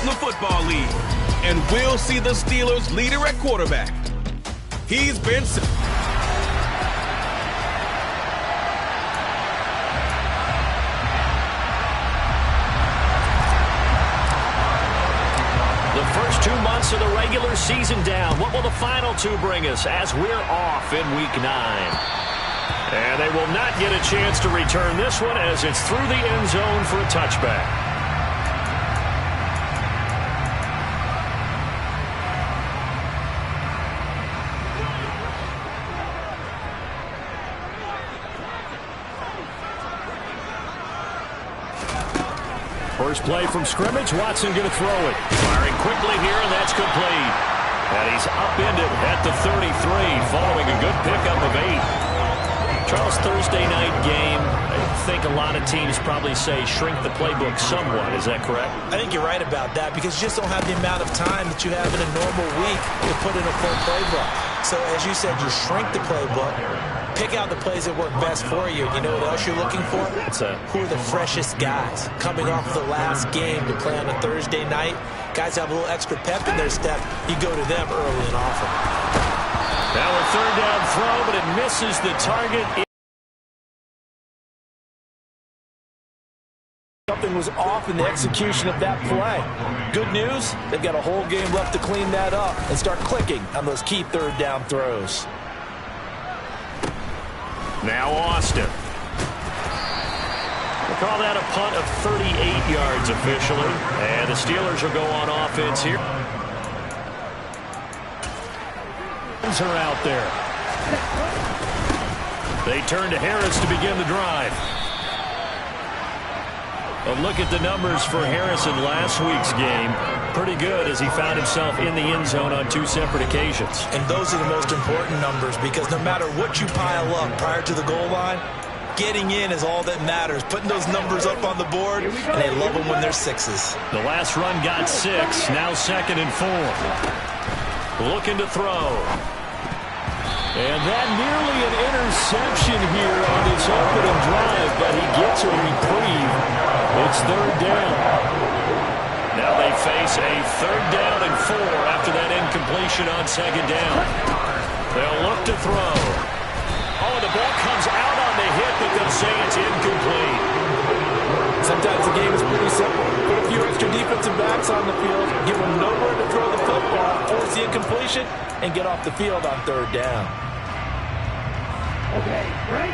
National Football League. And we'll see the Steelers' leader at quarterback. He's been... The first 2 months of the regular season down. What will the final 2 bring us as we're off in Week 9? And they will not get a chance to return this one as it's through the end zone for a touchback. First play from scrimmage. Watson going to throw it. Firing quickly here, and that's complete. And he's upended at the 33 following a good pickup of 8. Charles, Thursday night game, I think a lot of teams probably say shrink the playbook somewhat. Is that correct? I think you're right about that because you just don't have the amount of time that you have in a normal week to put in a full playbook. So as you said, you shrink the playbook. Pick out the plays that work best for you. You know what else you're looking for? Who are the freshest guys coming off of the last game to play on a Thursday night? Guys have a little extra pep in their step. You go to them early and often. Now a third down throw, but it misses the target. Something was off in the execution of that play. Good news, they've got a whole game left to clean that up and start clicking on those key third down throws. Now Austin. We'll call that a punt of 38 yards officially. And the Steelers will go on offense here. Are out there. They turn to Harris to begin the drive. A look at the numbers for Harris in last week's game. Pretty good as he found himself in the end zone on 2 separate occasions. And those are the most important numbers because no matter what you pile up prior to the goal line, getting in is all that matters. Putting those numbers up on the board, and they love them when they're 6s. The last run got 6, now 2nd and 4. Looking to throw. And that nearly an interception here on his opening drive, but he gets a reprieve. It's third down. Now they face a 3rd down and 4 after that incompletion on 2nd down. They'll look to throw. Oh, the ball comes out on the hit, but they'll say it's incomplete. Sometimes the game is pretty simple. Put a few extra defensive backs on the field, give them nowhere to throw the football, force the incompletion, and get off the field on 3rd down. Okay, right.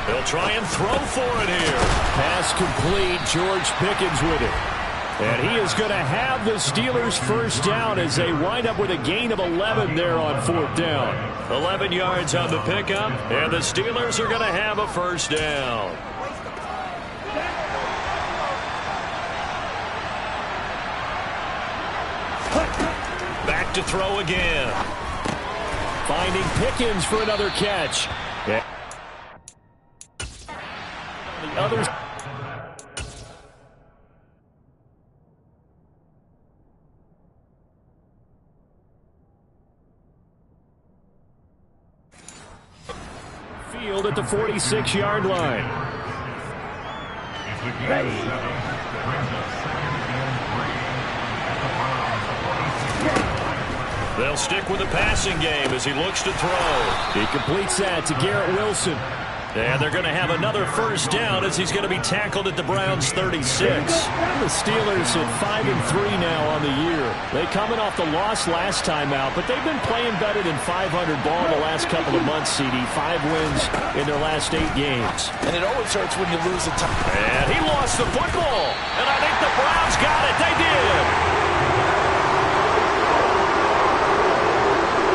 They'll try and throw for it here. Pass complete. George Pickens with it. And he is going to have the Steelers' first down as they wind up with a gain of 11 there on 4th down. 11 yards on the pickup, and the Steelers are going to have a first down. Back to throw again. Finding Pickens for another catch. Yeah. The others. Field at the 46-yard line. They'll stick with the passing game as he looks to throw. He completes that to Garrett Wilson. And they're going to have another first down as he's going to be tackled at the Browns' 36. The Steelers at 5-3 now on the year. They coming off the loss last time out, but they've been playing better than 500 ball the last couple of months, CD. 5 wins in their last 8 games. And it always hurts when you lose a time. And he lost the football. And I think the Browns got it. They did.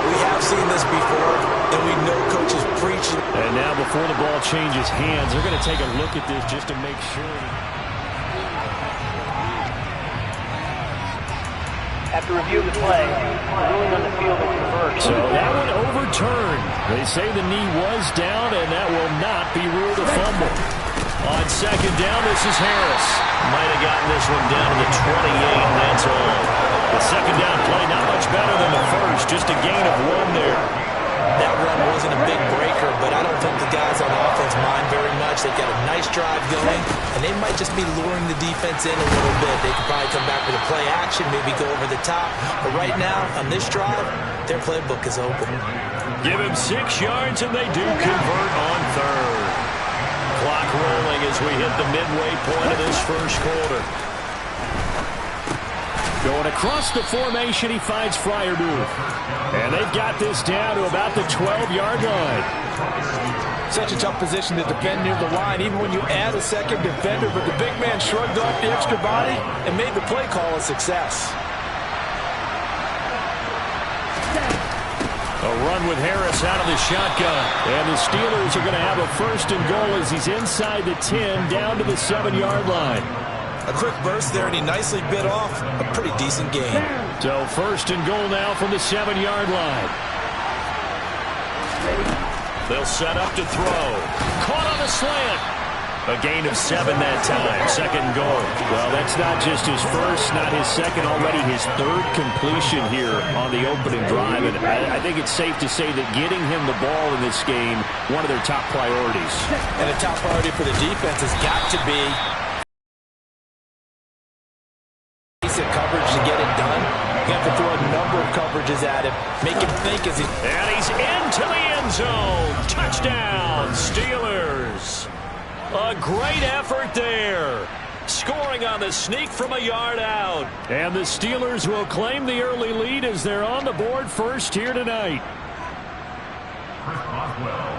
We have seen this before, and we know coaches preaching. And now before the ball changes hands, they're going to take a look at this just to make sure. After reviewing the play, the ruling on the field is reversed. So that one overturned. They say the knee was down, and that will not be ruled a fumble. On 2nd down, this is Harris. Might have gotten this one down to the 28, and that's all. The 2nd down play not much better than the first, just a gain of 1 there. That run wasn't a big breaker, but I don't think the guys on offense mind very much. They've got a nice drive going, and they might just be luring the defense in a little bit. They could probably come back with a play action, maybe go over the top. But right now, on this drive, their playbook is open. Give him 6 yards, and they do convert on third. Clock rolling as we hit the midway point of this first quarter. Going across the formation, he finds Fryermuth. And they've got this down to about the 12-yard line. Such a tough position to defend near the line, even when you add a second defender. But the big man shrugged off the extra body and made the play call a success. A run with Harris out of the shotgun. And the Steelers are going to have a 1st and goal as he's inside the 10, down to the 7-yard line. A quick burst there, and he nicely bit off a pretty decent gain. So 1st and goal now from the 7-yard line. They'll set up to throw. Caught on the slant. A gain of 7 that time. 2nd and goal. Well, that's not just his first, not his second, already his 3rd completion here on the opening drive. And I think it's safe to say that getting him the ball in this game, one of their top priorities. And a top priority for the defense has got to be coverage to get it done. You have to throw a number of coverages at him, make him think as he... And he's into the end zone. Touchdown, Steelers. A great effort there. Scoring on the sneak from a yard out. And the Steelers will claim the early lead as they're on the board first here tonight.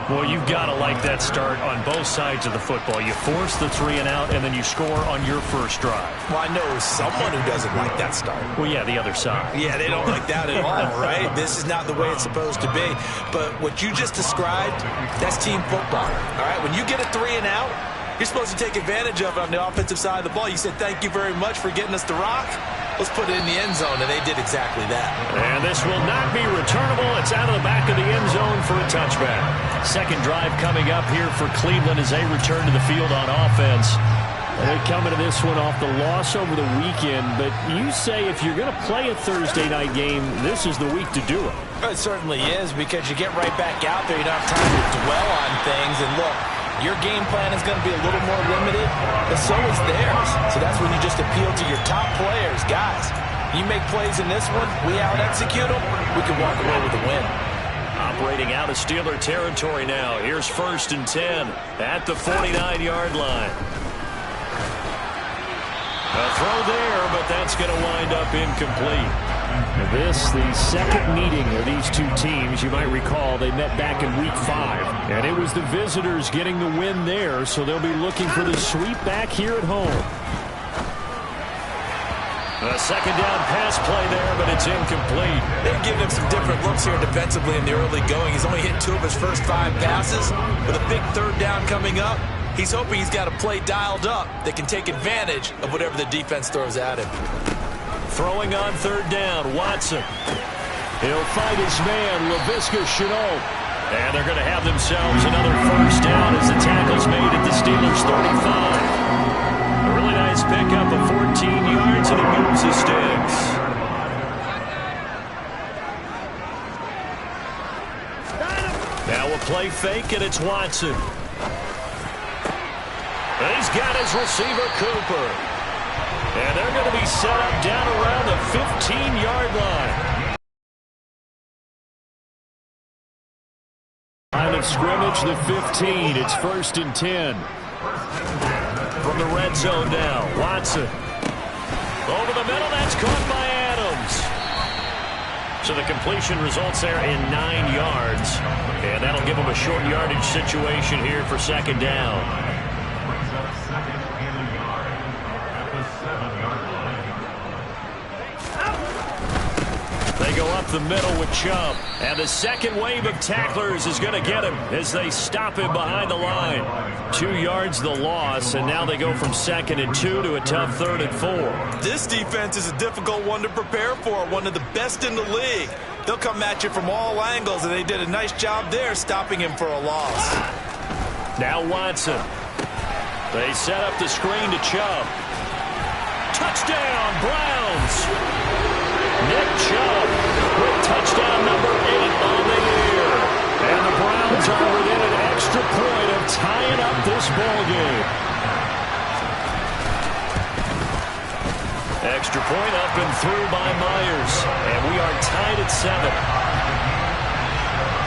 Well, you've got to like that start on both sides of the football. You force the 3 and out, and then you score on your first drive. Well, I know someone who doesn't like that start. Well, yeah, the other side. Yeah, they don't like that at all, right? This is not the way it's supposed to be. But what you just described, that's team football, all right? When you get a 3 and out, you're supposed to take advantage of it on the offensive side of the ball. You said, thank you very much for getting us the rock. Let's put it in the end zone, and they did exactly that. And this will not be returnable. It's out of the back of the end zone for a touchback. 2nd drive coming up here for Cleveland as they return to the field on offense. They're coming to this one off the loss over the weekend, but you say if you're going to play a Thursday night game, this is the week to do it. It certainly is, because you get right back out there. You don't have time to dwell on things. And look, your game plan is going to be a little more limited, but so is theirs. So that's when you just appeal to your top players. Guys, you make plays in this one, we out-execute them, we can walk away with a win. Operating out of Steeler territory now. Here's 1st and 10 at the 49-yard line. A throw there, but that's going to wind up incomplete. This, the 2nd meeting of these two teams. You might recall they met back in Week 5. And it was the visitors getting the win there, so they'll be looking for the sweep back here at home. A 2nd down pass play there, but it's incomplete. They've given him some different looks here defensively in the early going. He's only hit 2 of his first 5 passes. With a big 3rd down coming up, he's hoping he's got a play dialed up that can take advantage of whatever the defense throws at him. Throwing on 3rd down, Watson. He'll fight his man, Laviska Shenault. And they're going to have themselves another 1st down as the tackle's made at the Steelers' 35. A really nice pickup of 14 yards, and it moves the sticks. Now a play fake, and it's Watson. He's got his receiver, Cooper. And they're going to be set up down around the 15-yard line. Line of scrimmage, the 15. It's 1st and 10. From the red zone now, Watson. Over the middle, that's caught by Adams. So the completion results there in 9 yards. And that'll give them a short yardage situation here for 2nd down. They go up the middle with Chubb. And the 2nd wave of tacklers is going to get him as they stop him behind the line. 2 yards the loss, and now they go from 2nd and 2 to a tough 3rd and 4. This defense is a difficult one to prepare for, one of the best in the league. They'll come at you from all angles, and they did a nice job there stopping him for a loss. Now Watson. They set up the screen to Chubb. Touchdown, Browns! Nick Chubb with touchdown number 8 on the year. the Browns are within an extra point of tying up this ball game. Extra point up and through by Myers. And we are tied at 7.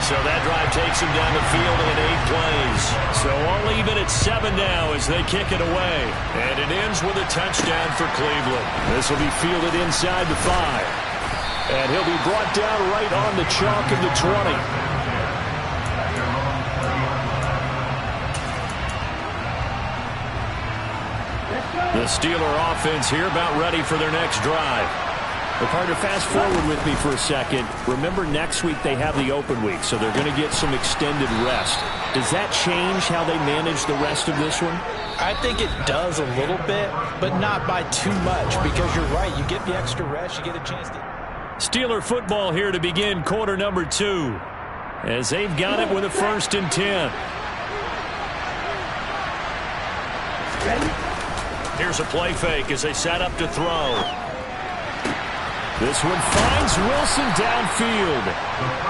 So that drive takes him down the field in 8 plays. So all even at 7 now as they kick it away. And it ends with a touchdown for Cleveland. This will be fielded inside the 5. And he'll be brought down right on the chalk of the 20. The Steeler offense here about ready for their next drive. Well, partner, fast forward with me for a second. Remember, next week they have the open week, so they're going to get some extended rest. Does that change how they manage the rest of this one? I think it does a little bit, but not by too much, because you're right. You get the extra rest, you get a chance to... Steeler football here to begin quarter number 2, as they've got it with a 1st and 10. Here's a play fake as they set up to throw. This one finds Wilson downfield.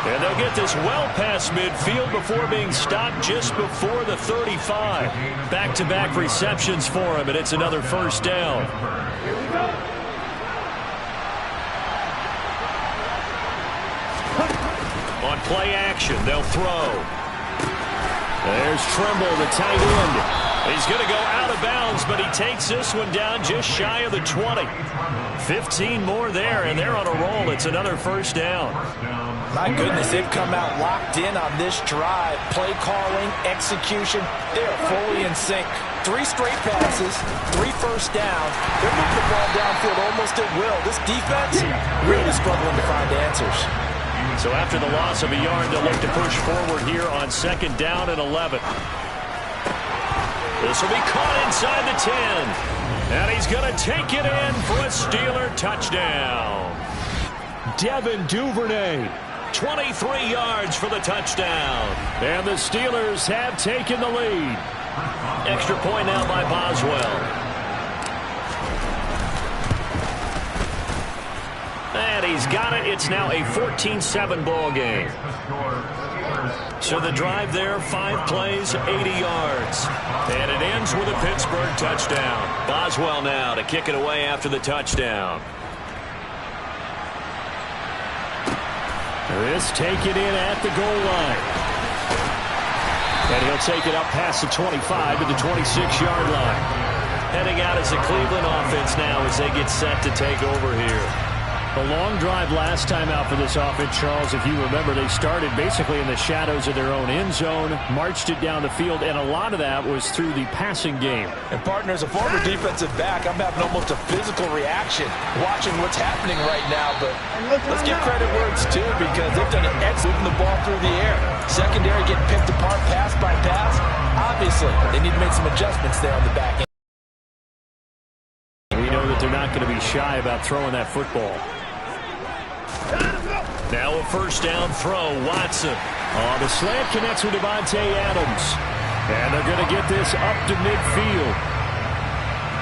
And they'll get this well past midfield before being stopped just before the 35. Back-to-back receptions for him, and it's another 1st down. On play action, they'll throw. There's Trimble, the tight end. He's going to go out of bounds, but he takes this one down just shy of the 20. 15 more there, and they're on a roll. It's another 1st down. My goodness, they've come out locked in on this drive. Play calling, execution, they're fully in sync. 3 straight passes, 3 first down. They're moving the ball downfield almost at will. This defense really struggling to find answers. So after the loss of a yard, they'll look to push forward here on 2nd down and 11. This will be caught inside the 10. And he's going to take it in for a Steeler touchdown. Devin Duvernay, 23 yards for the touchdown. And the Steelers have taken the lead. Extra point now by Boswell. And he's got it. It's now a 14-7 ball game. So the drive there, 5 plays, 80 yards. And it ends with a Pittsburgh touchdown. Boswell now to kick it away after the touchdown. This take it in at the goal line. And he'll take it up past the 25 to the 26-yard line. Heading out as the Cleveland offense now as they get set to take over here. A long drive last time out for this offense, Charles. If you remember, they started basically in the shadows of their own end zone, marched it down the field, and a lot of that was through the passing game. And, partner, as a former defensive back, I'm having almost a physical reaction watching what's happening right now. But let's give credit where it's due, because they've done an excellent moving the ball through the air. Secondary getting picked apart pass by pass. Obviously, they need to make some adjustments there on the back end. We know that they're not going to be shy about throwing that football. Now a 1st down throw, Watson. The slant connects with Devontae Adams. And they're going to get this up to midfield.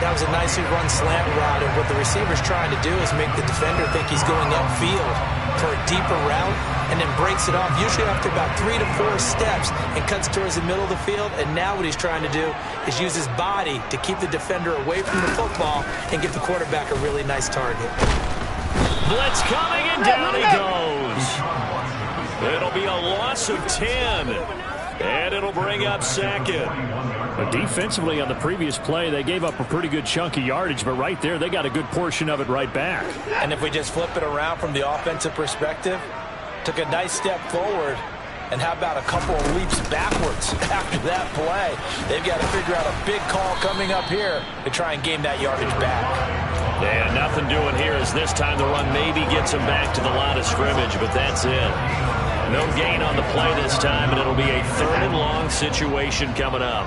That was a nicely run slant route, and what the receiver's trying to do is make the defender think he's going upfield for a deeper route, and then breaks it off, usually after about 3 to 4 steps, and cuts towards the middle of the field. And now what he's trying to do is use his body to keep the defender away from the football and give the quarterback a really nice target. Blitz coming, and down he goes. It'll be a loss of 10. And it'll bring up 2nd. But defensively on the previous play, they gave up a pretty good chunk of yardage, but right there, they got a good portion of it right back. And if we just flip it around from the offensive perspective, took a nice step forward, and how about a couple of leaps backwards after that play? They've got to figure out a big call coming up here to try and gain that yardage back. Yeah, nothing doing here as this time the run maybe gets him back to the line of scrimmage, but that's it. No gain on the play this time, and it'll be a 3rd and long situation coming up.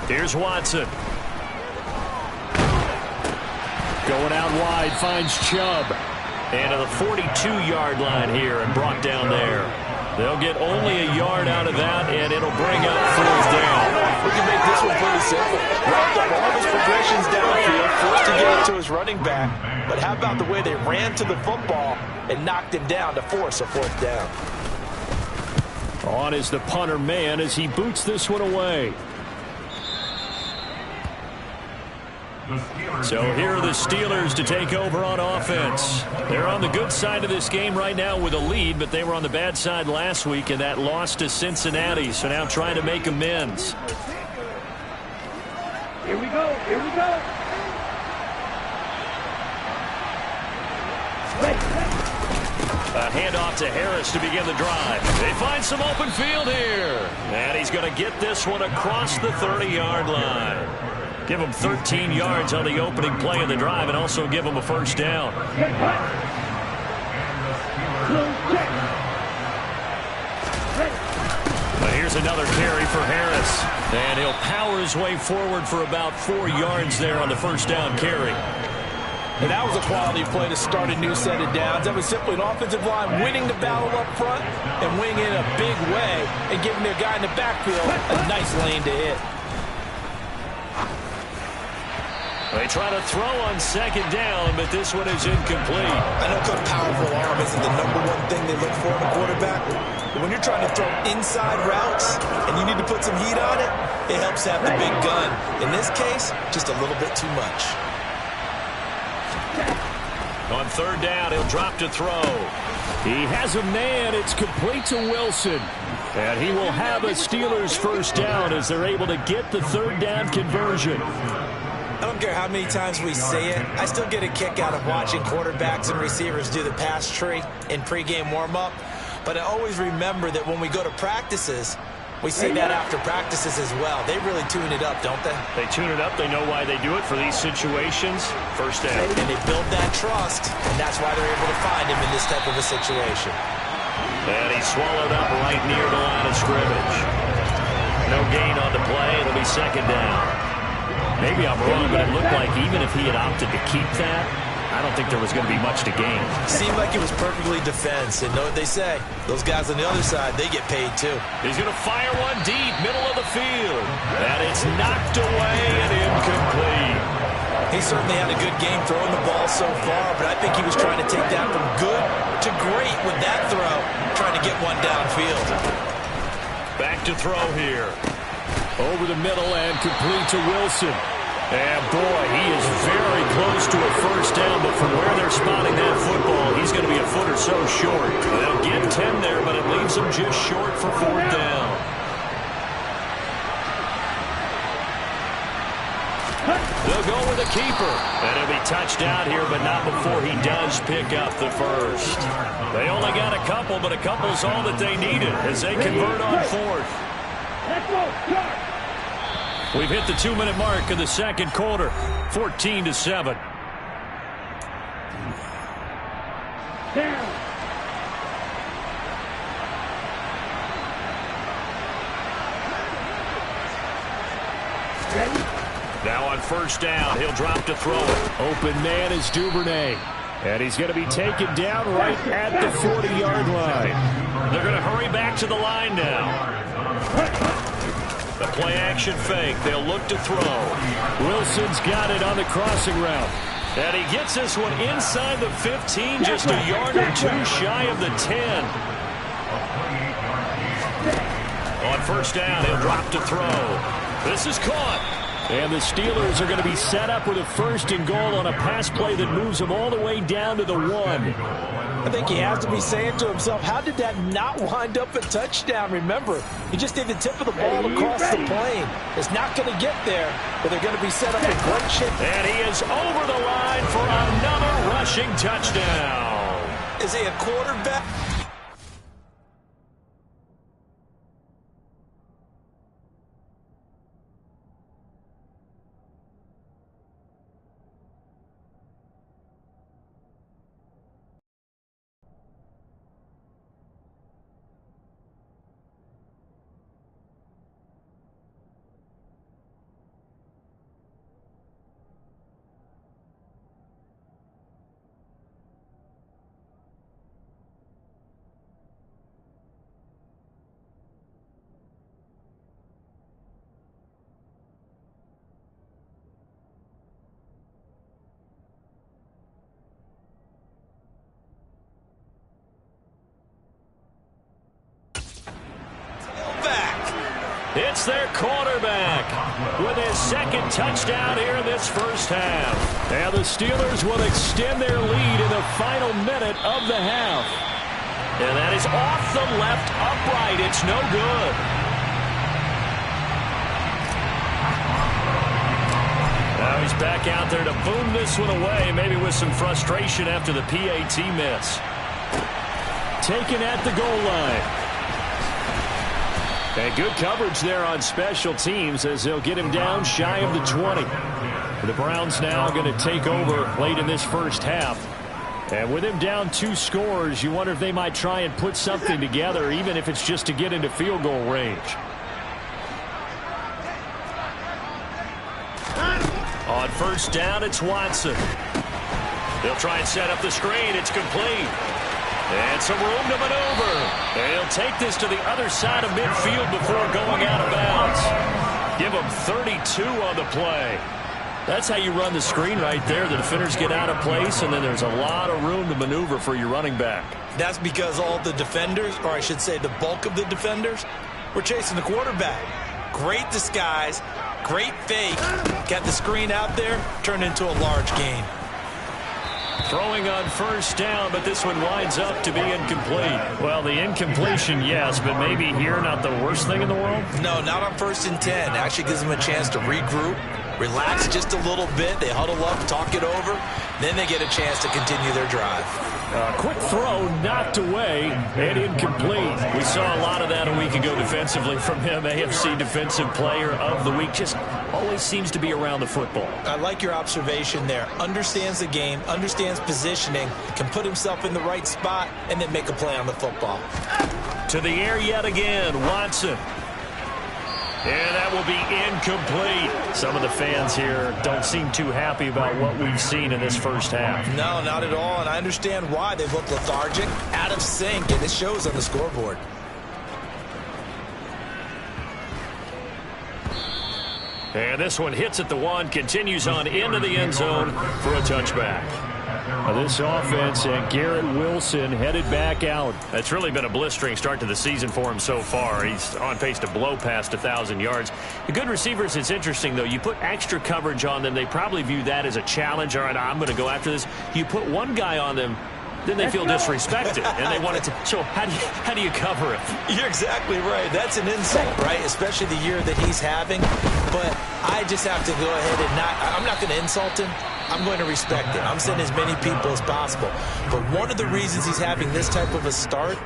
Here's Watson. Going out wide, finds Chubb. And to the 42-yard line here and brought down there. They'll get only a yard out of that, and it'll bring up fourth down. We can make this one pretty simple. Wrapped up all his progressions downfield, forced to get it to his running back. But how about the way they ran to the football and knocked him down to force a fourth down? On is the punter man as he boots this one away. So here are the Steelers to take over on offense. They're on the good side of this game right now with a lead, but they were on the bad side last week in that loss to Cincinnati. So now trying to make amends. Here we go. Here we go. A handoff to Harris to begin the drive. They find some open field here. And he's going to get this one across the 30-yard line. Give him 13 yards on the opening play of the drive and also give him a first down. But here's another carry for Harris. And he'll power his way forward for about 4 yards there on the first down carry. And that was a quality play to start a new set of downs. That was simply an offensive line winning the battle up front and winning in a big way and giving their guy in the backfield a nice lane to hit. They try to throw on second down, but this one is incomplete. I know a powerful arm isn't the #1 thing they look for in a quarterback, but when you're trying to throw inside routes and you need to put some heat on it, it helps have the big gun. In this case, just a little bit too much. On third down, he'll drop to throw. He has a man. It's complete to Wilson. And he will have a Steelers first down as they're able to get the third down conversion. I don't care how many times we say it, I still get a kick out of watching quarterbacks and receivers do the pass tree in pregame warm-up. But I always remember that when we go to practices, we see that after practices as well. They really tune it up, don't they? They tune it up. They know why they do it for these situations. First down. And they build that trust, and that's why they're able to find him in this type of a situation. And he's swallowed up right near the line of scrimmage. No gain on the play. It'll be second down. Maybe I'm wrong, but it looked like even if he had opted to keep that, I don't think there was going to be much to gain. Seemed like it was perfectly defense, and know what they say. Those guys on the other side, they get paid too. He's going to fire one deep, middle of the field. And it's knocked away and incomplete. He certainly had a good game throwing the ball so far, but I think he was trying to take that from good to great with that throw, trying to get one downfield. Back to throw here. Over the middle and complete to Wilson. And boy, he is very close to a first down, but from where they're spotting that football, he's going to be a foot or so short. They'll get 10 there, but it leaves him just short for fourth down. They'll go with a keeper. And he'll be touched out here, but not before he does pick up the first. They only got a couple, but a couple's all that they needed as they convert on fourth. We've hit the 2-minute mark of the second quarter, 14-7. Now on first down, he'll drop to throw it. Open man is Duvernay. And he's going to be taken down right at the 40-yard line. They're going to hurry back to the line now. The play-action fake. They'll look to throw. Wilson's got it on the crossing route. And he gets this one inside the 15, just a yard or two shy of the 10. On first down, he'll drop to throw. This is caught. And the Steelers are going to be set up with a first and goal on a pass play that moves them all the way down to the 1. I think he has to be saying to himself, how did that not wind up a touchdown? Remember, he just did the tip of the ball across the plane. It's not going to get there, but they're going to be set up in great shape. And he is over the line for another rushing touchdown. Is he a quarterback? It's their quarterback with his second touchdown here in this first half. And the Steelers will extend their lead in the final minute of the half. And that is off the left upright. It's no good. Now he's back out there to boom this one away, maybe with some frustration after the PAT miss. Taken at the goal line. And good coverage there on special teams as they'll get him down shy of the 20. The Browns now going to take over late in this first half. And with him down 2 scores, you wonder if they might try and put something together, even if it's just to get into field goal range. On first down, it's Watson. They'll try and set up the screen. It's complete. And some room to maneuver. They'll take this to the other side of midfield before going out of bounds. Give them 32 on the play. That's how you run the screen right there. The defenders get out of place, and then there's a lot of room to maneuver for your running back. That's because all the defenders, or I should say the bulk of the defenders, were chasing the quarterback. Great disguise, great fake. Got the screen out there, turned into a large gain. Throwing on first down, but this one winds up to be incomplete. Well, the incompletion, yes, but maybe here not the worst thing in the world? No, not on 1st and 10. Actually gives them a chance to regroup, relax just a little bit. They huddle up, talk it over. Then they get a chance to continue their drive. Quick throw knocked away and incomplete. We saw a lot of that a week ago defensively from him. AFC Defensive Player of the Week. Just always seems to be around the football. I like your observation there. Understands the game, understands positioning, can put himself in the right spot, and then make a play on the football. To the air yet again, Watson. And that will be incomplete. Some of the fans here don't seem too happy about what we've seen in this first half. No, not at all, and I understand why. They look lethargic, out of sync, and it shows on the scoreboard. And this one hits at the 1, continues on into the end zone for a touchback. This offense and Garrett Wilson headed back out. It's really been a blistering start to the season for him so far. He's on pace to blow past 1,000 yards. The good receivers, it's interesting, though. You put extra coverage on them, they probably view that as a challenge. All right, I'm going to go after this. You put one guy on them, then they feel disrespected, and they want it to. So how do you cover it? You're exactly right. That's an insult, right? Especially the year that he's having. But I just have to go ahead and I'm not going to insult him. I'm going to respect it. I'm sending as many people as possible. But one of the reasons he's having this type of a start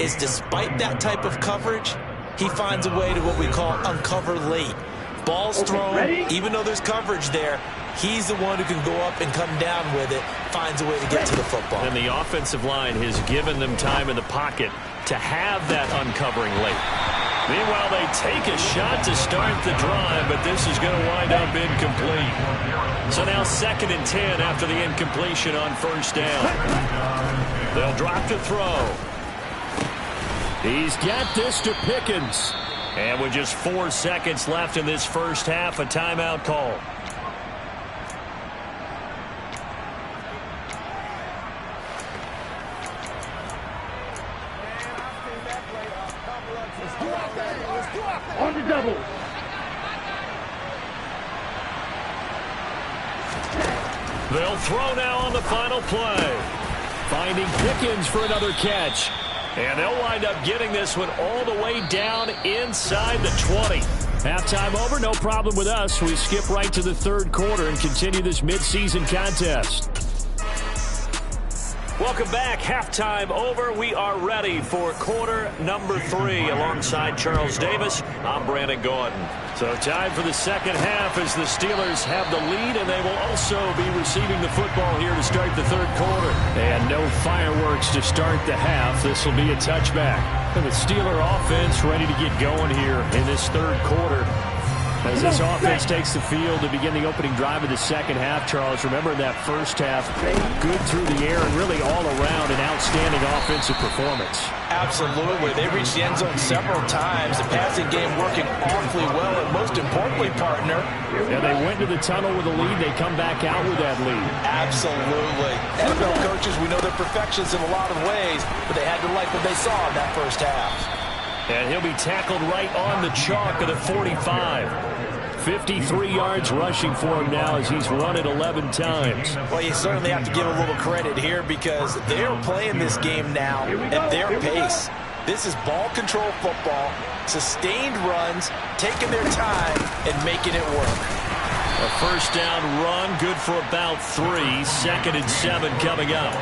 is despite that type of coverage, he finds a way to what we call uncover late. Ball's thrown, even though there's coverage there, he's the one who can go up and come down with it, finds a way to get to the football. And the offensive line has given them time in the pocket to have that uncovering late. Meanwhile, they take a shot to start the drive, but this is going to wind up incomplete. So now 2nd and 10 after the incompletion on first down. They'll drop to throw. He's got this to Pickens. And with just 4 seconds left in this first half, a timeout call. On the double. They'll throw now on the final play. Finding Pickens for another catch. And they'll wind up getting this one all the way down inside the 20. Halftime over, no problem with us. We skip right to the 3rd quarter and continue this midseason contest. Welcome back. Halftime over. We are ready for quarter number 3. Alongside Charles Davis, I'm Brandon Gordon. So time for the second half as the Steelers have the lead, and they will also be receiving the football here to start the 3rd quarter. And no fireworks to start the half. This will be a touchback. And the Steeler offense ready to get going here in this 3rd quarter. As this offense takes the field to begin the opening drive of the second half, Charles, remember in that first half, good through the air and really all around an outstanding offensive performance. Absolutely. They reached the end zone several times. The passing game working awfully well, and most importantly, partner. Yeah, they went to the tunnel with a lead. They come back out with that lead. Absolutely. NFL coaches, we know they're perfectionists in a lot of ways, but they had to like what they saw in that first half. And he'll be tackled right on the chalk of the 45. 53 yards rushing for him now as he's run it 11 times. Well, you certainly have to give a little credit here because they're playing this game now at their pace. This is ball control football, sustained runs, taking their time and making it work. A first down run, good for about 3. 2nd and 7 coming up.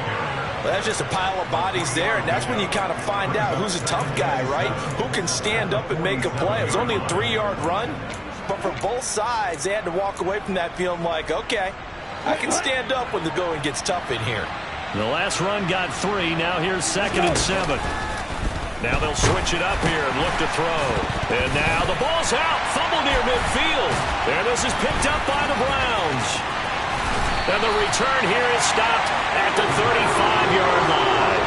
Well, that's just a pile of bodies there, and that's when you kind of find out who's a tough guy, right? Who can stand up and make a play. It was only a 3-yard run. But for both sides, they had to walk away from that feeling like, okay, I can stand up when the going gets tough in here. The last run got 3. Now here's 2nd and 7. Now they'll switch it up here and look to throw. And now the ball's out. Fumble near midfield. And this is picked up by the Browns. And the return here is stopped at the 35-yard line.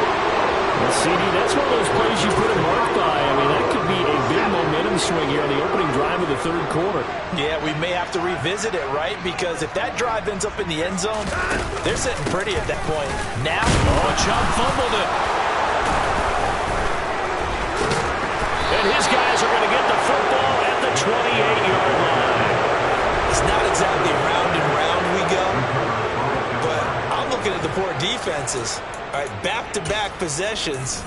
Well, CD, that's one of those plays you put a mark by. I mean, that could be a big momentum swing here on the opening drive of the 3rd quarter. Yeah, we may have to revisit it, right? Because if that drive ends up in the end zone, they're sitting pretty at that point. Now, Chubb fumbled it. And his guys are going to get the football at the 28-yard line. It's not exactly round and round we go, but I'm looking at the poor defenses. All right, back-to-back possessions.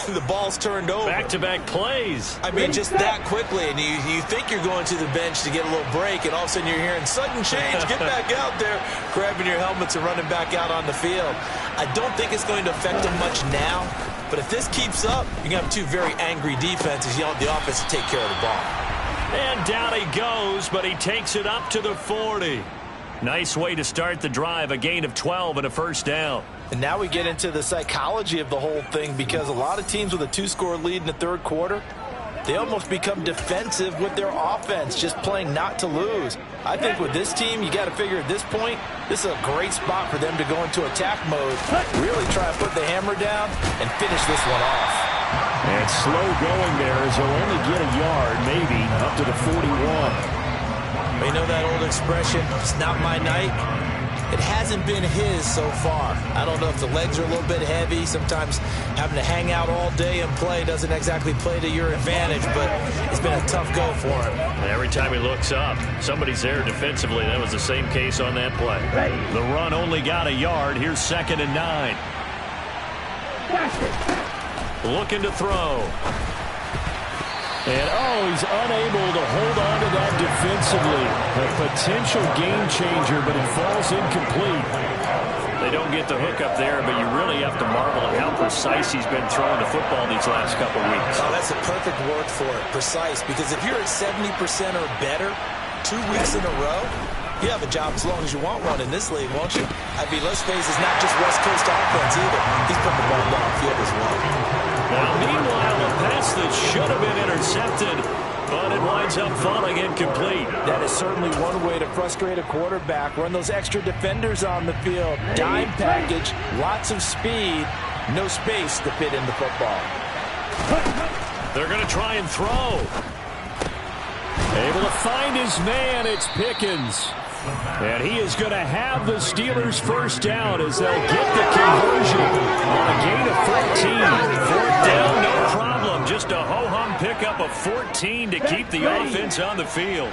The ball's turned over. Back-to-back plays. I mean, just that quickly. And you think you're going to the bench to get a little break, and all of a sudden you're hearing sudden change. Get back out there, grabbing your helmets and running back out on the field. I don't think it's going to affect them much now. But if this keeps up, you're going to have 2 very angry defenses. You want the offense to take care of the ball. And down he goes, but he takes it up to the 40. Nice way to start the drive, a gain of 12 and a first down. And now we get into the psychology of the whole thing because a lot of teams with a 2-score lead in the 3rd quarter, they almost become defensive with their offense, just playing not to lose. I think with this team, you got to figure at this point, this is a great spot for them to go into attack mode, really try to put the hammer down and finish this one off. And slow going there as he'll only get a yard, maybe, up to the 41. You know that old expression, it's not my night? It hasn't been his so far. I don't know if the legs are a little bit heavy. Sometimes having to hang out all day and play doesn't exactly play to your advantage, but it's been a tough go for him. Every time he looks up, somebody's there defensively. That was the same case on that play. The run only got a yard. Here's 2nd and 9. Looking to throw. And, he's unable to hold on to that defensively. A potential game changer, but it falls incomplete. They don't get the hook up there, but you really have to marvel at how precise he's been throwing the football these last couple weeks. Oh, that's a perfect word for it, precise. Because if you're at 70% or better 2 weeks in a row, you have a job as long as you want one in this league, won't you? I mean, let's face it, it's not just West Coast offense either. He's putting the ball downfield as well. Now, meanwhile, a pass that should have been intercepted, but it winds up falling incomplete. That is certainly one way to frustrate a quarterback. Run those extra defenders on the field. Dime package, lots of speed, no space to fit in the football. They're going to try and throw. Able to find his man, it's Pickens. And he is going to have the Steelers first down as they'll get the conversion on a gain of 14. 4th down, no problem. Just a ho-hum pickup of 14 to keep the offense on the field.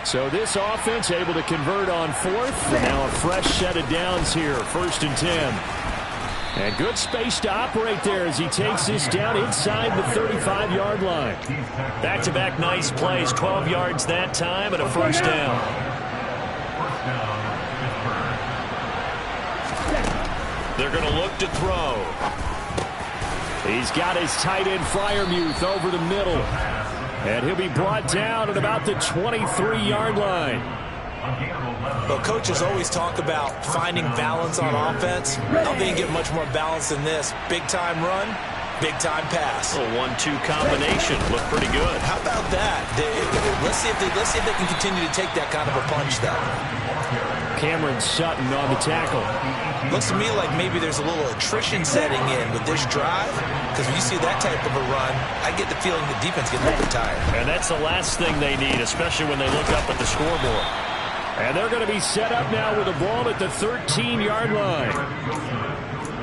So this offense able to convert on 4th. And now a fresh set of downs here, 1st and 10. And good space to operate there as he takes this down inside the 35-yard line. Back-to-back nice plays, 12 yards that time and a first down. They're going to look to throw. He's got his tight end Freiermuth over the middle. And he'll be brought down at about the 23-yard line. Well, coaches always talk about finding balance on offense. I don't think you get much more balance than this. Big-time run, big-time pass. A 1-2 combination. Look pretty good. How about that? Let's see if they can continue to take that kind of a punch, though. Cameron Sutton on the tackle. Looks to me like maybe there's a little attrition setting in with this drive, because when you see that type of a run, I get the feeling the defense gets a little bit tired. And that's the last thing they need, especially when they look up at the scoreboard. And they're going to be set up now with the ball at the 13-yard line.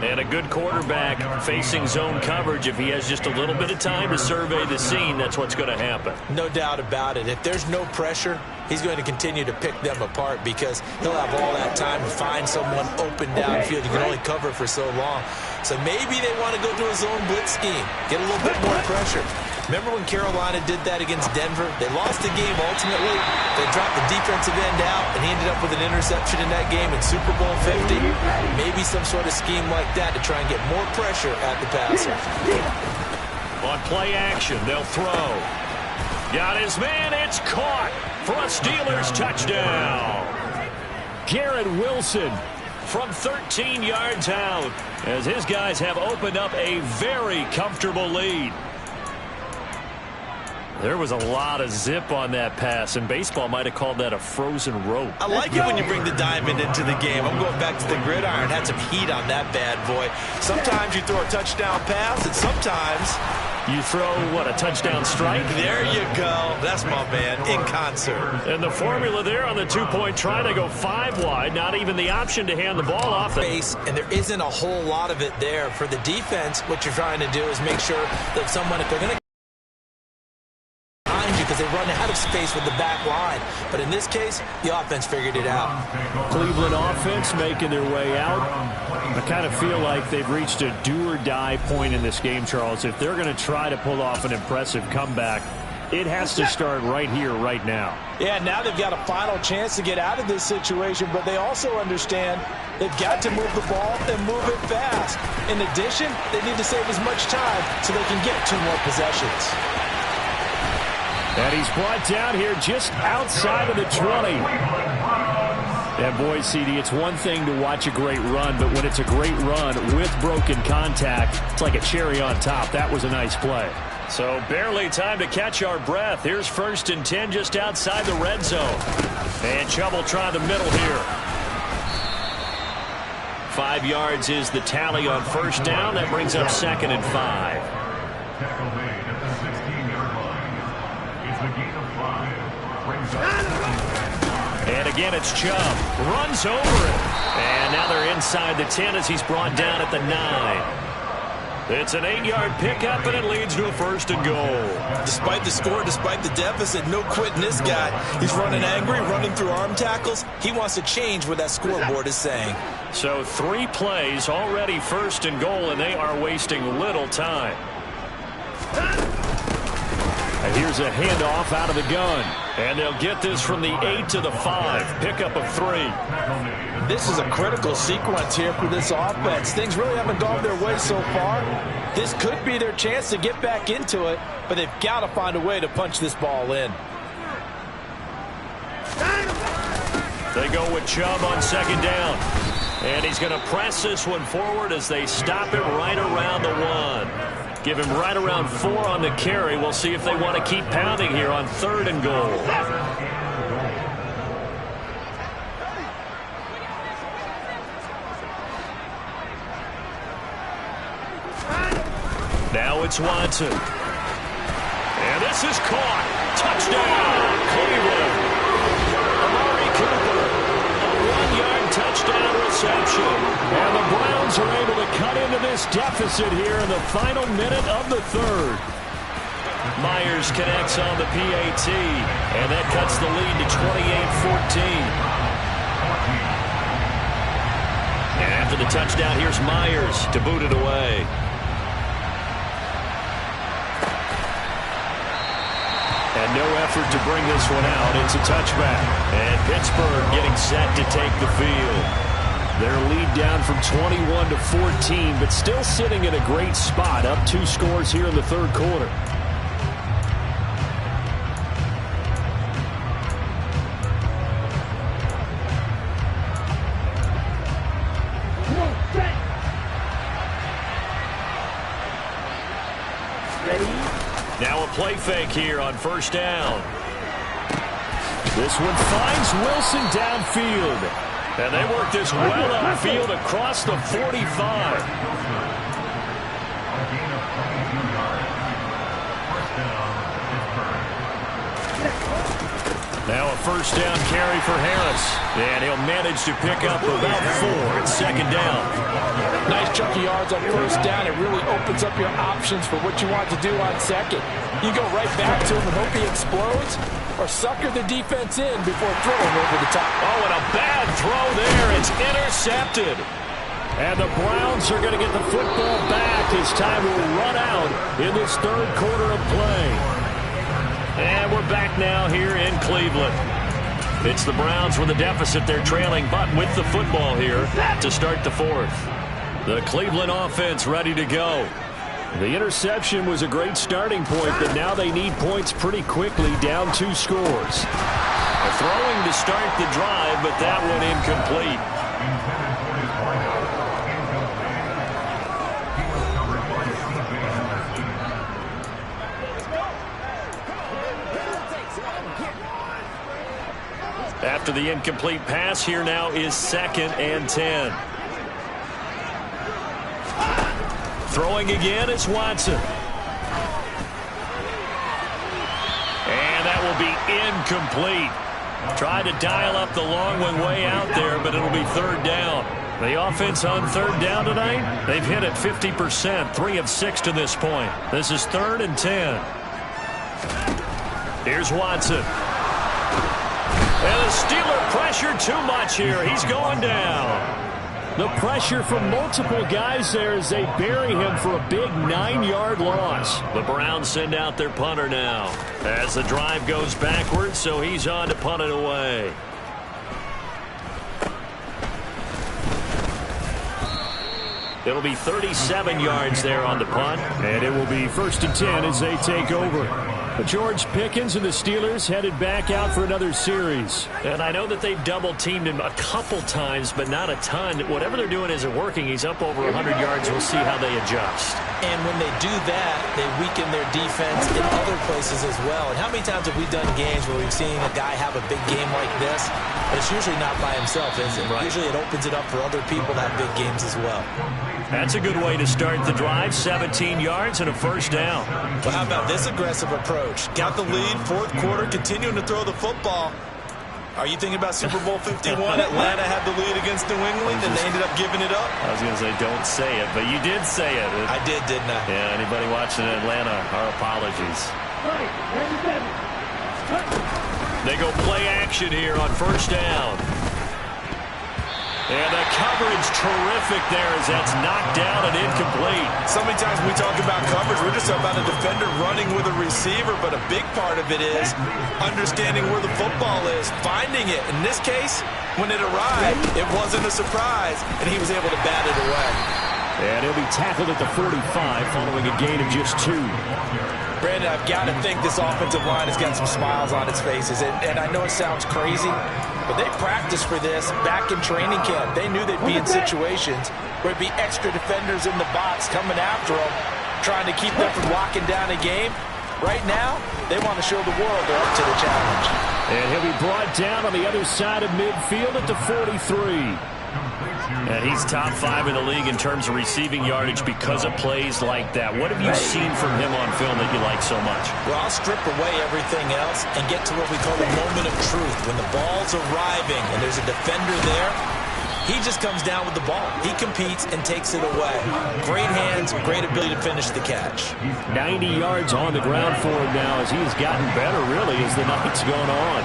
And a good quarterback facing zone coverage. If he has just a little bit of time to survey the scene, that's what's going to happen. No doubt about it. If there's no pressure, he's going to continue to pick them apart because he'll have all that time to find someone open downfield. You can only cover for so long. So maybe they want to go to a zone blitz scheme, get a little bit more pressure. Remember when Carolina did that against Denver? They lost the game ultimately. They dropped the defensive end out, and he ended up with an interception in that game in Super Bowl 50. Maybe some sort of scheme like that to try and get more pressure at the passer. On play action, they'll throw. Got his man, it's caught for a Steelers touchdown. Garrett Wilson from 13 yards out as his guys have opened up a very comfortable lead. There was a lot of zip on that pass, and baseball might have called that a frozen rope. I like it when you bring the diamond into the game. I'm going back to the gridiron. Had some heat on that bad boy. Sometimes you throw a touchdown pass, and sometimes you throw, what, a touchdown strike? There you go. That's my man, in concert. And the formula there on the two-point try to go 5 wide. Not even the option to hand the ball off. Base, and there isn't a whole lot of it there. For the defense, what you're trying to do is make sure that someone, if they're going to because they run out of space with the back line. But in this case, the offense figured it out. Cleveland offense making their way out. I kind of feel like they've reached a do-or-die point in this game, Charles. If they're going to try to pull off an impressive comeback, it has to start right here, right now. Yeah, now they've got a final chance to get out of this situation, but they also understand they've got to move the ball and move it fast. In addition, they need to save as much time so they can get 2 more possessions. And he's brought down here just outside of the 20. And boy, CD, it's one thing to watch a great run, but when it's a great run with broken contact, it's like a cherry on top. That was a nice play. So barely time to catch our breath. Here's 1st and 10 just outside the red zone. And Chubb will try the middle here. 5 yards is the tally on 1st down. That brings up 2nd and 5. And again, it's Chubb. Runs over it. And now they're inside the 10 as he's brought down at the 9. It's an 8-yard pickup, and it leads to a 1st and goal. Despite the score, despite the deficit, no quitting this guy. He's running angry, running through arm tackles. He wants to change what that scoreboard is saying. So 3 plays, already 1st and goal, and they are wasting little time. And here's a handoff out of the gun. And they'll get this from the 8 to the 5. Pickup of 3. This is a critical sequence here for this offense. Things really haven't gone their way so far. This could be their chance to get back into it, but they've got to find a way to punch this ball in. They go with Chubb on 2nd down. And he's going to press this one forward as they stop it right around the 1. Give him right around 4 on the carry. We'll see if they want to keep pounding here on 3rd and goal. Now it's Watson. And this is caught. Touchdown, Cleveland. Amari Cooper, a 1-yard touchdown reception. And the Browns are able to cut into this deficit here in the final minute of the 3rd. Myers connects on the PAT, and that cuts the lead to 28-14. And after the touchdown, here's Myers to boot it away. And no effort to bring this one out. It's a touchback. And Pittsburgh getting set to take the field. Their lead down from 21 to 14, but still sitting in a great spot, up 2 scores here in the 3rd quarter. Now a play fake here on 1st down. This one finds Wilson downfield. And they work this well upfield across the 45. Now a first down carry for Harris. And he'll manage to pick up about 4. It's second down. Nice chunky yards on first down. It really opens up your options for what you want to do on second. You go right back to him and hope he explodes, or sucker the defense in before throwing over the top. Oh, and a bad throw there. It's intercepted. And the Browns are going to get the football back as time will run out in this third quarter of play. And we're back now here in Cleveland. It's the Browns with a deficit. They're trailing, but with the football here to start the fourth. The Cleveland offense ready to go. The interception was a great starting point, but now they need points pretty quickly, down 2 scores. A throwing to start the drive, but that one incomplete. After the incomplete pass, here now is 2nd and 10. Throwing again is Watson. And that will be incomplete. Tried to dial up the long one way out there, but it'll be 3rd down. The offense on 3rd down tonight, they've hit it 50%, 3 of 6 to this point. This is 3rd and 10. Here's Watson. And the Steeler pressure too much here. He's going down. The pressure from multiple guys there as they bury him for a big 9-yard loss. The Browns send out their punter now as the drive goes backwards, so he's on to punt it away. It'll be 37 yards there on the punt, and it will be 1st and 10 as they take over. But George Pickens and the Steelers headed back out for another series. And I know that they've double-teamed him a couple times, but not a ton. Whatever they're doing isn't working. He's up over 100 yards. We'll see how they adjust. And when they do that, they weaken their defense in other places as well. And how many times have we done games where we've seen a guy have a big game like this? But it's usually not by himself, is it? Right. Usually it opens it up for other people to have big games as well. That's a good way to start the drive. 17 yards and a first down. Well, how about this aggressive approach? Got the lead, 4th quarter, continuing to throw the football. Are you thinking about Super Bowl 51? Atlanta had the lead against New England, and they ended up giving it up? I was going to say, don't say it, but you did say it. I did, didn't I? Yeah, anybody watching Atlanta, our apologies. They go play action here on first down. And the coverage terrific there as that's knocked down and incomplete. So many times we talk about coverage, we're just about a defender running with a receiver, but a big part of it is understanding where the football is, finding it. In this case, when it arrived, it wasn't a surprise, and he was able to bat it away. And he'll be tackled at the 45 following a gain of just 2. Brandon, I've got to think this offensive line has got some smiles on its faces. And I know it sounds crazy, but they practiced for this back in training camp. They knew they'd be in situations where it'd be extra defenders in the box coming after them, trying to keep them from locking down a game. Right now, they want to show the world they're up to the challenge. And he'll be brought down on the other side of midfield at the 43. And he's top 5 in the league in terms of receiving yardage because of plays like that. What have you seen from him on film that you like so much? Well, I'll strip away everything else and get to what we call the moment of truth. When the ball's arriving and there's a defender there, he just comes down with the ball. He competes and takes it away. Great hands, great ability to finish the catch. 90 yards on the ground for him now as he's gotten better, really, as the night's gone on.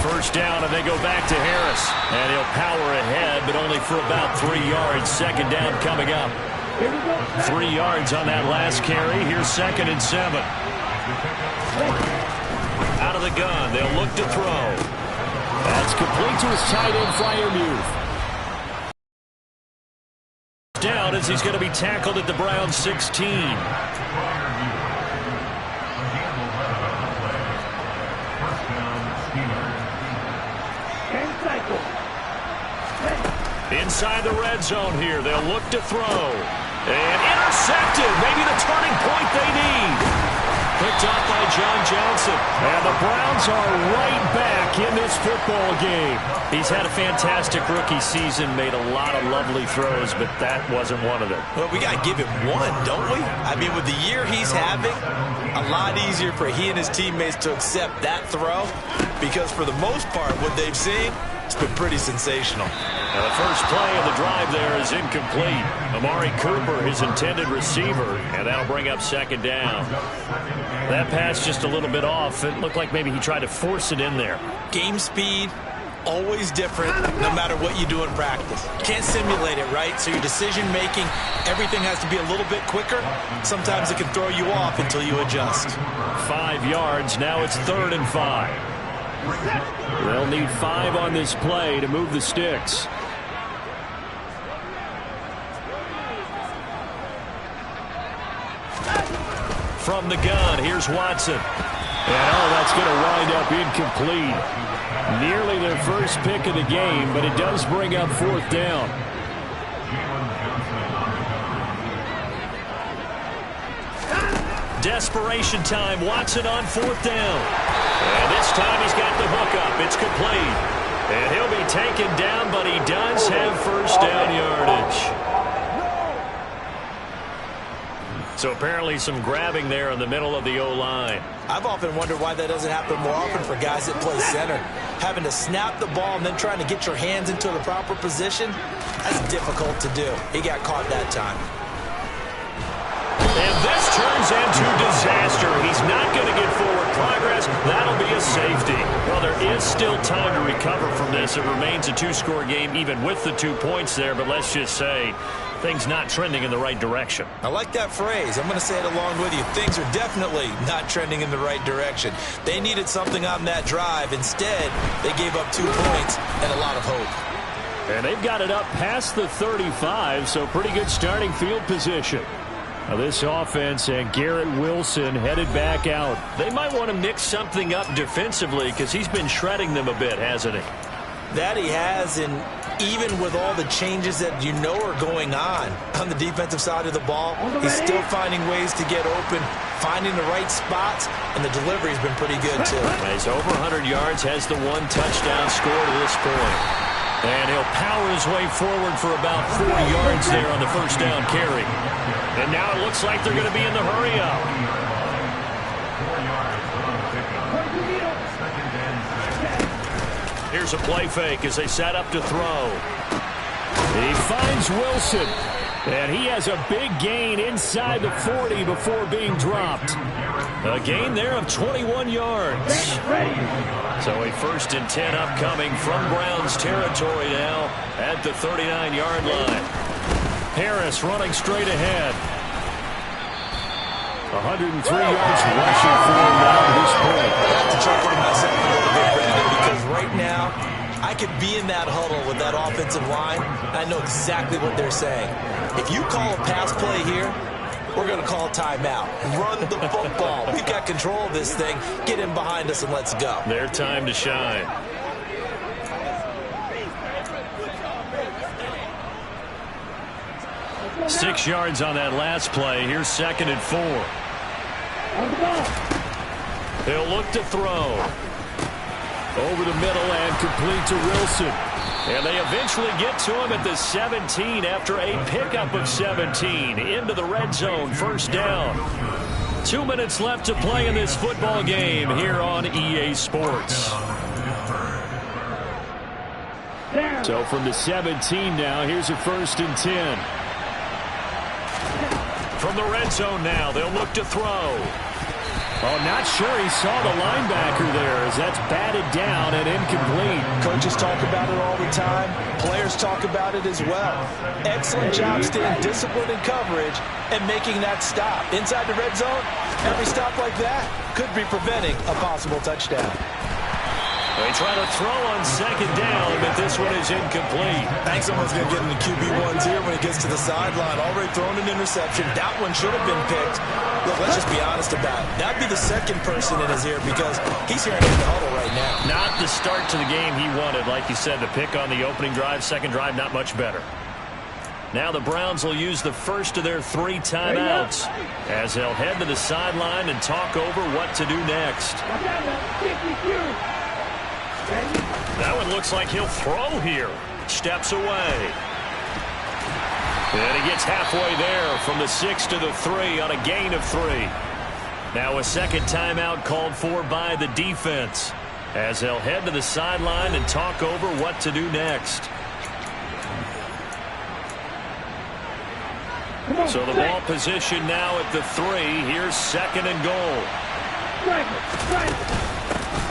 First down, and they go back to Harris. And he'll power ahead, but only for about 3 yards. Second down coming up. 3 yards on that last carry. Here's 2nd and 7. Out of the gun. They'll look to throw. That's complete to his tight end, Freiermuth. Down as he's going to be tackled at the Browns 16. Inside the red zone here. They'll look to throw. And intercepted. Maybe the turning point they need. picked off by John Johnson. And the Browns are right back in this football game. He's had a fantastic rookie season, made a lot of lovely throws, but that wasn't one of them. Well, we got to give him one, don't we? I mean, with the year he's having, a lot easier for he and his teammates to accept that throw, because for the most part, what they've seen, it's been pretty sensational. Now the first play of the drive there is incomplete. Amari Cooper, his intended receiver, and that'll bring up second down. That pass just a little bit off. It looked like maybe he tried to force it in there. Game speed, always different no matter what you do in practice. You can't simulate it, right? So your decision-making, everything has to be a little bit quicker. Sometimes it can throw you off until you adjust. 5 yards. Now it's 3rd and 5. They'll need 5 on this play to move the sticks. From the gun, here's Watson. And that's going to wind up incomplete. Nearly their first pick of the game, but it does bring up 4th down. Desperation time. Watson on 4th down. And this time he's got the hook up. It's complete. And he'll be taken down, but he does have first down yardage. So apparently some grabbing there in the middle of the O-line. I've often wondered why that doesn't happen more often for guys that play center. Having to snap the ball and then trying to get your hands into the proper position, that's difficult to do. He got caught that time. And this turns into disaster. He's not going to get forward progress. That'll be a safety. Well, there is still time to recover from this. It remains a 2-score game even with the 2 points there, but let's just say things not trending in the right direction. I like that phrase. I'm going to say it along with you. Things are definitely not trending in the right direction. They needed something on that drive. Instead, they gave up 2 points and a lot of hope. And they've got it up past the 35, so pretty good starting field position. Now this offense and Garrett Wilson headed back out. They might want to mix something up defensively because he's been shredding them a bit, hasn't he? That he has, and even with all the changes that you know are going on the defensive side of the ball, he's still finding ways to get open, finding the right spots, and the delivery's been pretty good too. He's over 100 yards, has the 1 touchdown score to this point. And he'll power his way forward for about 4 yards there on the first down carry. And now it looks like they're going to be in the hurry-up. Here's a play fake as they set up to throw. He finds Wilson. And he has a big gain inside the 40 before being dropped. A gain there of 21 yards. So a 1st and 10 upcoming from Browns territory now at the 39-yard line. Harris running straight ahead. 103 yards rushing for him now to this point. I have to chuckle to myself a little bit, Brandon, because right now I could be in that huddle with that offensive line, and I know exactly what they're saying. If you call a pass play here, we're going to call timeout. Run the football. We've got control of this thing. Get in behind us and let's go. Their time to shine. Six yards on that last play. Here's 2nd and 4. He'll look to throw. Over the middle and complete to Wilson. And they eventually get to him at the 17 after a pickup of 17. Into the red zone, 1st down. 2 minutes left to play in this football game here on EA Sports. So from the 17 now, here's a 1st and 10. From the red zone now, they'll look to throw. Oh, not sure he saw the linebacker there as that's batted down and incomplete. Coaches talk about it all the time. Players talk about it as well. Excellent job staying disciplined in coverage and making that stop. Inside the red zone, every stop like that could be preventing a possible touchdown. They try to throw on 2nd down, but this one is incomplete. I think someone's going to get in the QB1s here when he gets to the sideline. Already thrown an interception. That one should have been picked. Look, let's just be honest about it. That'd be the 2nd person in his ear because he's hearing it in the huddle right now. Not the start to the game he wanted. Like you said, the pick on the opening drive, 2nd drive, not much better. Now the Browns will use the first of their 3 timeouts as they'll head to the sideline and talk over what to do next. That one looks like he'll throw here. Steps away. And he gets halfway there from the 6 to the 3 on a gain of 3. Now a second timeout called for by the defense as they'll head to the sideline and talk over what to do next. So the ball position now at the 3. Here's 2nd and goal.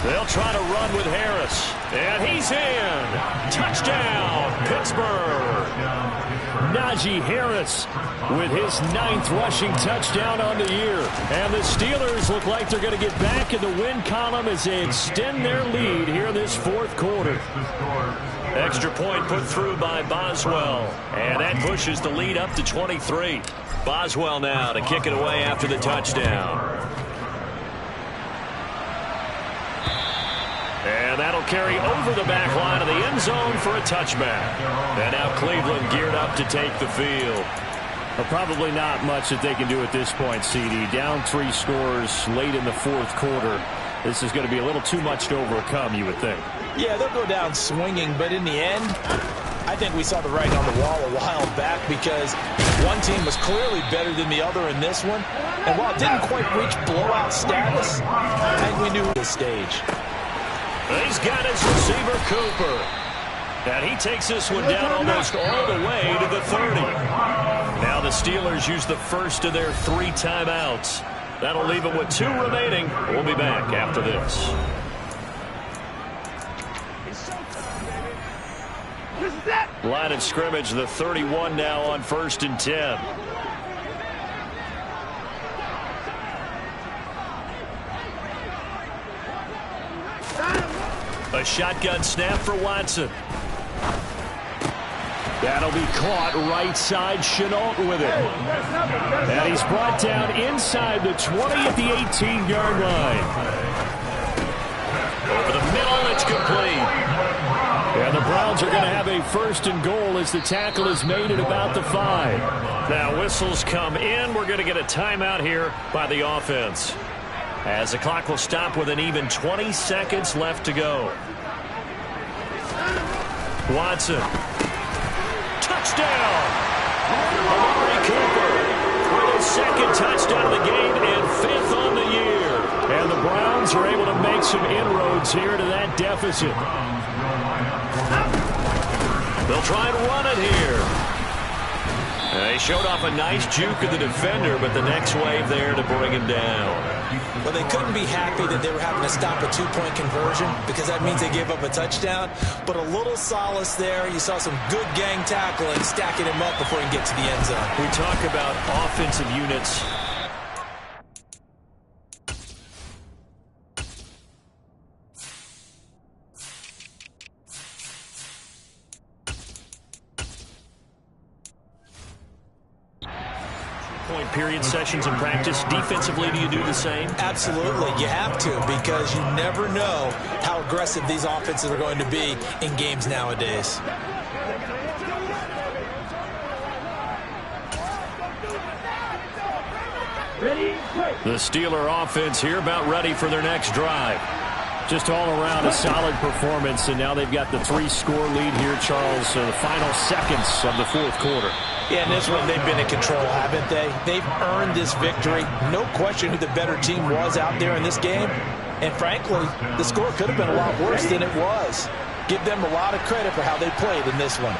They'll try to run with Harris. And he's in. Touchdown, Pittsburgh. Najee Harris with his 9th rushing touchdown on the year. And the Steelers look like they're going to get back in the win column as they extend their lead here in this 4th quarter. Extra point put through by Boswell. And that pushes the lead up to 23. Boswell now to kick it away after the touchdown. And that'll carry over the back line of the end zone for a touchback. And now Cleveland geared up to take the field. Well, probably not much that they can do at this point, CD. Down 3 scores late in the 4th quarter. This is going to be a little too much to overcome, you would think. Yeah, they'll go down swinging, but in the end, I think we saw the writing on the wall a while back because one team was clearly better than the other in this one. And while it didn't quite reach blowout status, I think we knew this stage. He's got his receiver, Cooper. And he takes this one down almost all the way to the 30. Now the Steelers use the first of their 3 timeouts. That'll leave them with 2 remaining. We'll be back after this. Line of scrimmage, the 31 now on 1st and 10. A shotgun snap for Watson. That'll be caught right side. Chenault with it. And he's brought down inside the 20 at the 18-yard line. Over the middle, it's complete. And the Browns are going to have a 1st and goal as the tackle is made at about the 5. Now whistles come in. We're going to get a timeout here by the offense, as the clock will stop with an even 20 seconds left to go. Watson. Touchdown! Amari Cooper with his 2nd touchdown of the game and 5th on the year. And the Browns are able to make some inroads here to that deficit. They'll try and run it here. They showed off a nice juke of the defender, but the next wave there to bring him down. Well, they couldn't be happy that they were having to stop a 2-point conversion because that means they gave up a touchdown. But a little solace there. You saw some good gang tackling, stacking him up before he can get to the end zone. We talk about offensive units. Period sessions in practice. Defensively, do you do the same? Absolutely. You have to, because you never know how aggressive these offenses are going to be in games nowadays. The Steeler offense here about ready for their next drive. Just all around a solid performance, and now they've got the 3-score lead here, Charles. So the final seconds of the 4th quarter. Yeah, in this one, they've been in control, haven't they? They've earned this victory. No question who the better team was out there in this game. And frankly, the score could have been a lot worse than it was. Give them a lot of credit for how they played in this one.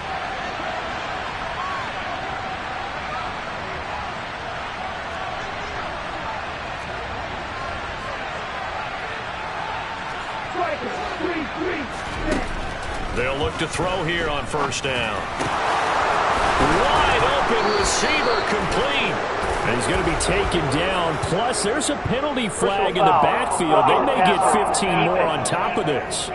They'll look to throw here on 1st down. Wide open receiver complete. And he's going to be taken down. Plus, there's a penalty flag in the backfield. They may get 15 more on top of this.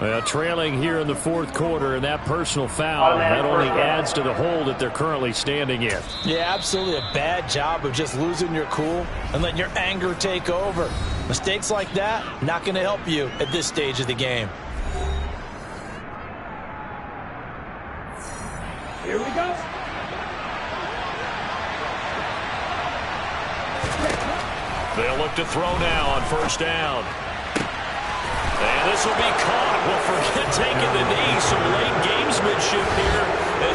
Well, trailing here in the 4th quarter, and that personal foul, that only adds to the hole that they're currently standing in. Yeah, absolutely a bad job of just losing your cool and letting your anger take over. Mistakes like that, not going to help you at this stage of the game. They'll look to throw now on first down. And this will be caught. Well, forget taking the knee. Some late gamesmanship here as